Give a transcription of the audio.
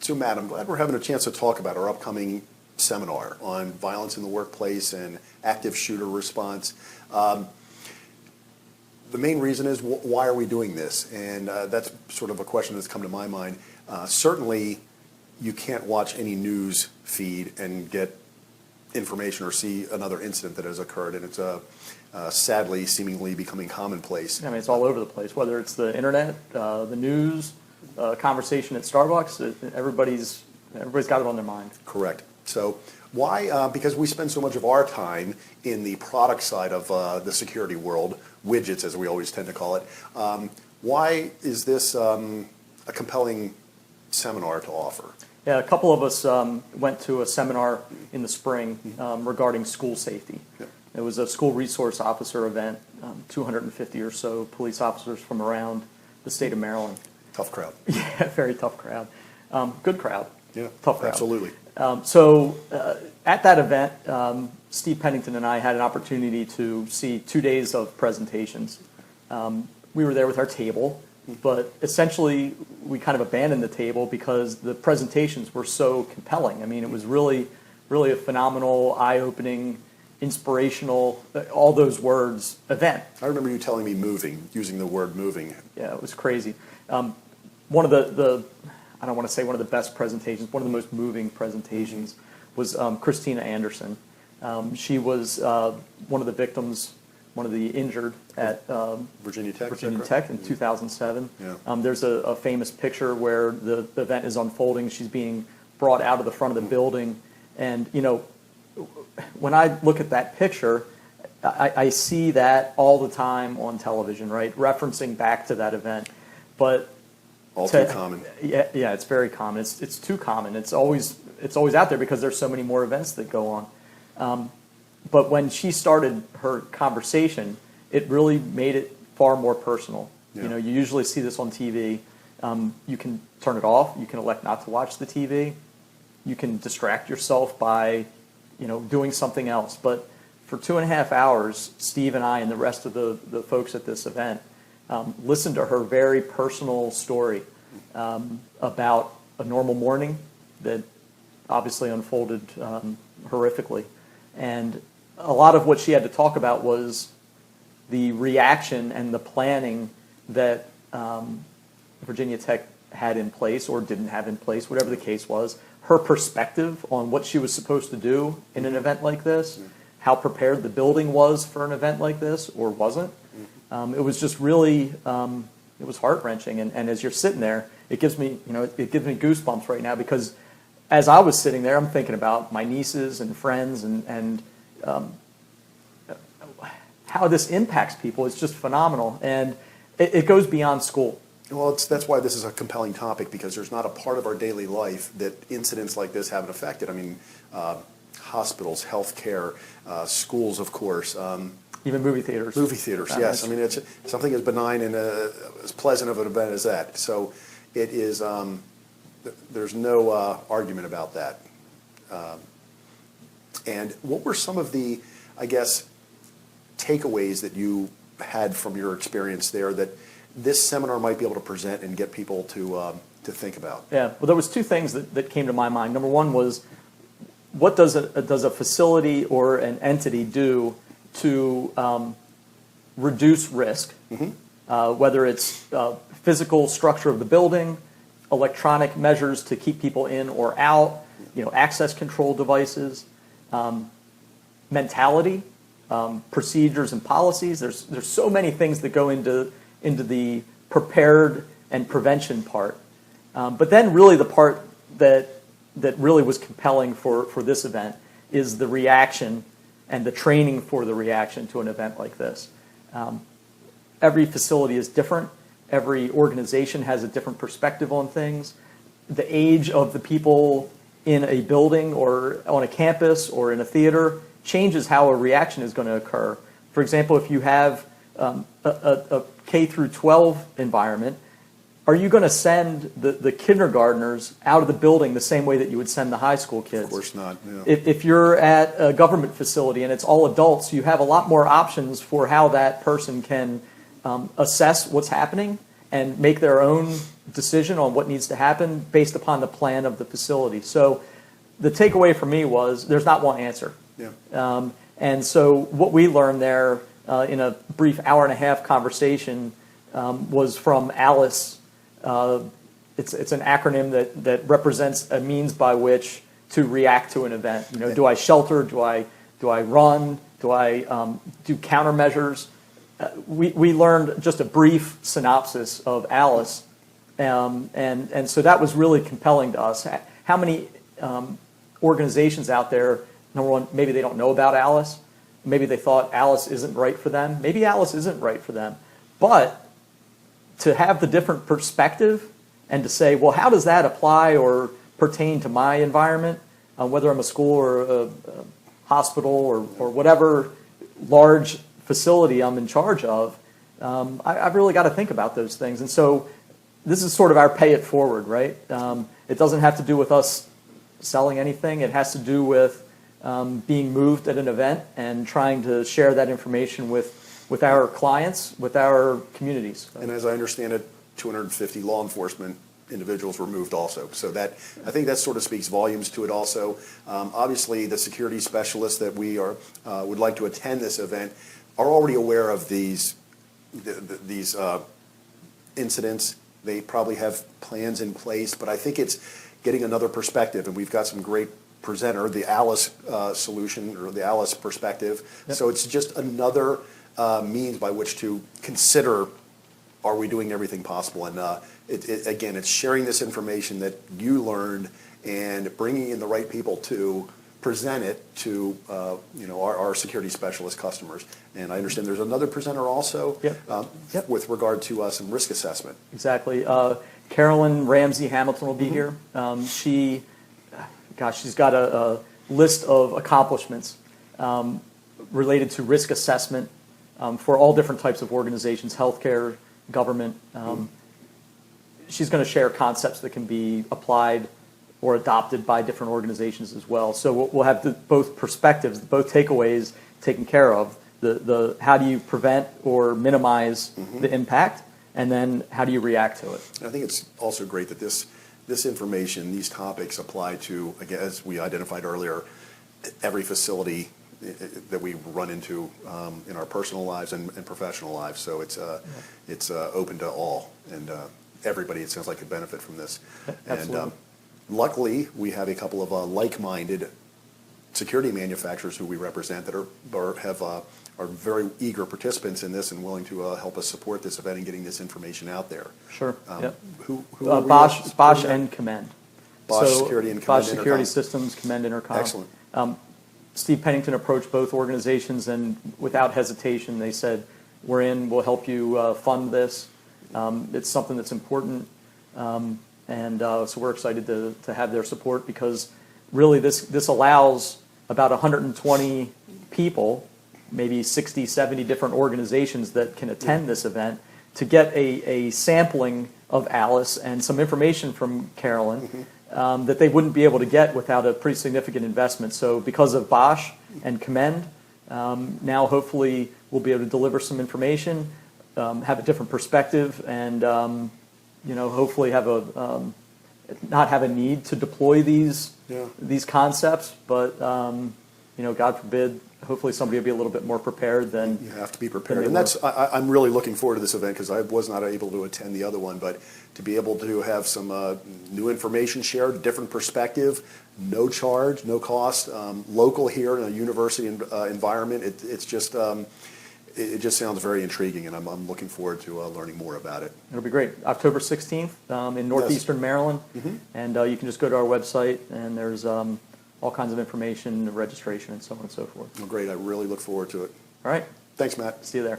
So, Matt, I'm glad we're having a chance to talk about our upcoming seminar on violence in the workplace and active shooter response. The main reason is why are we doing this? And that's sort of a question that's come to my mind. Certainly, you can't watch any news feed and get information or see another incident that has occurred, and it's sadly seemingly becoming commonplace. I mean, it's all over the place, whether it's the internet, the news, conversation at Starbucks. Everybody's got it on their mind. Correct. So why? Because we spend so much of our time in the product side of the security world, widgets as we always tend to call it. Why is this a compelling seminar to offer? Yeah, a couple of us went to a seminar in the spring regarding school safety. Yeah. It was a school resource officer event, 250 or so police officers from around the state of Maryland. Tough crowd. Yeah, very tough crowd. Good crowd. Yeah, tough crowd. Absolutely. So at that event, Steve Pennington and I had an opportunity to see 2 days of presentations. We were there with our table, but essentially we kind of abandoned the table because the presentations were so compelling. I mean, it was really a phenomenal, eye-opening, inspirational, all those words event. I remember you telling me using the word moving. Yeah, it was crazy. One of the I don't want to say one of the best presentations, one of the most moving presentations was Christina Anderson. She was one of the victims, one of the injured at Virginia Tech in 2007. Yeah. There's a famous picture where the event is unfolding. She's being brought out of the front of the building. And, you know, when I look at that picture, I see that all the time on television, right, referencing back to that event. But too common. Yeah, it's very common. It's too common. It's always out there because there's so many more events that go on. But when she started her conversation, it really made it far more personal. Yeah. You know, you usually see this on TV. You can turn it off. You can elect not to watch the TV. You can distract yourself by, doing something else. But for 2.5 hours, Steve and I and the rest of the folks at this event listened to her very personal story about a normal morning that obviously unfolded horrifically. And a lot of what she had to talk about was the reaction and the planning that Virginia Tech had in place or didn't have in place, whatever the case was, her perspective on what she was supposed to do in an event like this, how prepared the building was for an event like this or wasn't. It was just really, it was heart-wrenching. And as you're sitting there, it gives me goosebumps right now because as I was sitting there, I'm thinking about my nieces and friends and how this impacts people. It's just phenomenal. And it goes beyond school. Well, that's why this is a compelling topic, because there's not a part of our daily life that incidents like this haven't affected. I mean, hospitals, healthcare, schools, of course. Even movie theaters. Movie theaters, yes. I mean, it's something as benign and as pleasant of an event as that. So it is, there's no argument about that. And what were some of the, I guess, takeaways that you had from your experience there that this seminar might be able to present and get people to think about? Yeah, well, there was two things that came to my mind. Number one was, what does a facility or an entity do to reduce risk, whether it's physical structure of the building, electronic measures to keep people in or out, access control devices, mentality, procedures and policies. There's so many things that go into the prepared and prevention part. But then really the part that really was compelling for this event is the reaction and the training for the reaction to an event like this. Every facility is different. Every organization has a different perspective on things. The age of the people in a building or on a campus or in a theater changes how a reaction is going to occur. For example, if you have a K through 12 environment, are you going to send the kindergartners out of the building the same way that you would send the high school kids? Of course not. Yeah. If you're at a government facility and it's all adults, you have a lot more options for how that person can assess what's happening and make their own decision on what needs to happen based upon the plan of the facility. So the takeaway for me was there's not one answer. Yeah. And so what we learned there in a brief hour-and-a-half conversation was from ALICE. It's an acronym that represents a means by which to react to an event. You know, do I shelter? Do I run? Do I do countermeasures? We learned just a brief synopsis of ALICE, and so that was really compelling to us. How many organizations out there, number one, maybe they don't know about ALICE. Maybe they thought ALICE isn't right for them. Maybe ALICE isn't right for them. But to have the different perspective and to say, well, how does that apply or pertain to my environment, whether I'm a school or a hospital or whatever large facility I'm in charge of, I've really got to think about those things. And so this is sort of our pay it forward, right? It doesn't have to do with us selling anything. It has to do with being moved at an event and trying to share that information with our clients, with our communities. And as I understand it, 250 law enforcement individuals were moved also. So that, I think that sort of speaks volumes to it also. Obviously, the security specialists that we would like to attend this event are already aware of these incidents. They probably have plans in place, but I think it's getting another perspective, and we've got some great presenter, the ALICE solution or the ALICE perspective. Yep. So it's just another means by which to consider, are we doing everything possible? And again, it's sharing this information that you learned and bringing in the right people to present it to our security specialist customers. And I understand there's another presenter also. Yep. With regard to some risk assessment. Exactly. Carolyn Ramsey Hamilton will be here. She's got a list of accomplishments related to risk assessment for all different types of organizations, healthcare, government. She's going to share concepts that can be applied or adopted by different organizations as well. So we'll have both perspectives, both takeaways taken care of. The how do you prevent or minimize the impact, and then how do you react to it? I think it's also great that this information, these topics apply to, again, as we identified earlier, every facility that we run into in our personal lives and professional lives. So it's open to all, and everybody, it sounds like, could benefit from this. Absolutely. And luckily, we have a couple of like-minded security manufacturers who we represent that are very eager participants in this and willing to help us support this event and getting this information out there. Sure. Who Bosch and Commend. Bosch Security and Bosch Commend Security Intercom. Systems, Commend Intercom. Excellent. Steve Pennington approached both organizations, and without hesitation, they said, "We're in. We'll help you fund this. It's something that's important." So we're excited to have their support, because really this allows about 120 people, maybe 60, 70 different organizations that can attend this event, to get a sampling of ALICE and some information from Carolyn that they wouldn't be able to get without a pretty significant investment. So because of Bosch and Commend, now hopefully we'll be able to deliver some information, have a different perspective, and hopefully have not have a need to deploy these concepts, but God forbid, hopefully somebody will be a little bit more prepared than you have to be prepared. And I'm really looking forward to this event, because I was not able to attend the other one, but to be able to have some new information shared, different perspective, no charge, no cost, local here in a university environment. It just sounds very intriguing, and I'm looking forward to learning more about it. It'll be great. October 16th in northeastern Maryland, and you can just go to our website, and there's all kinds of information, registration, and so on and so forth. Well, great. I really look forward to it. All right. Thanks, Matt. See you there.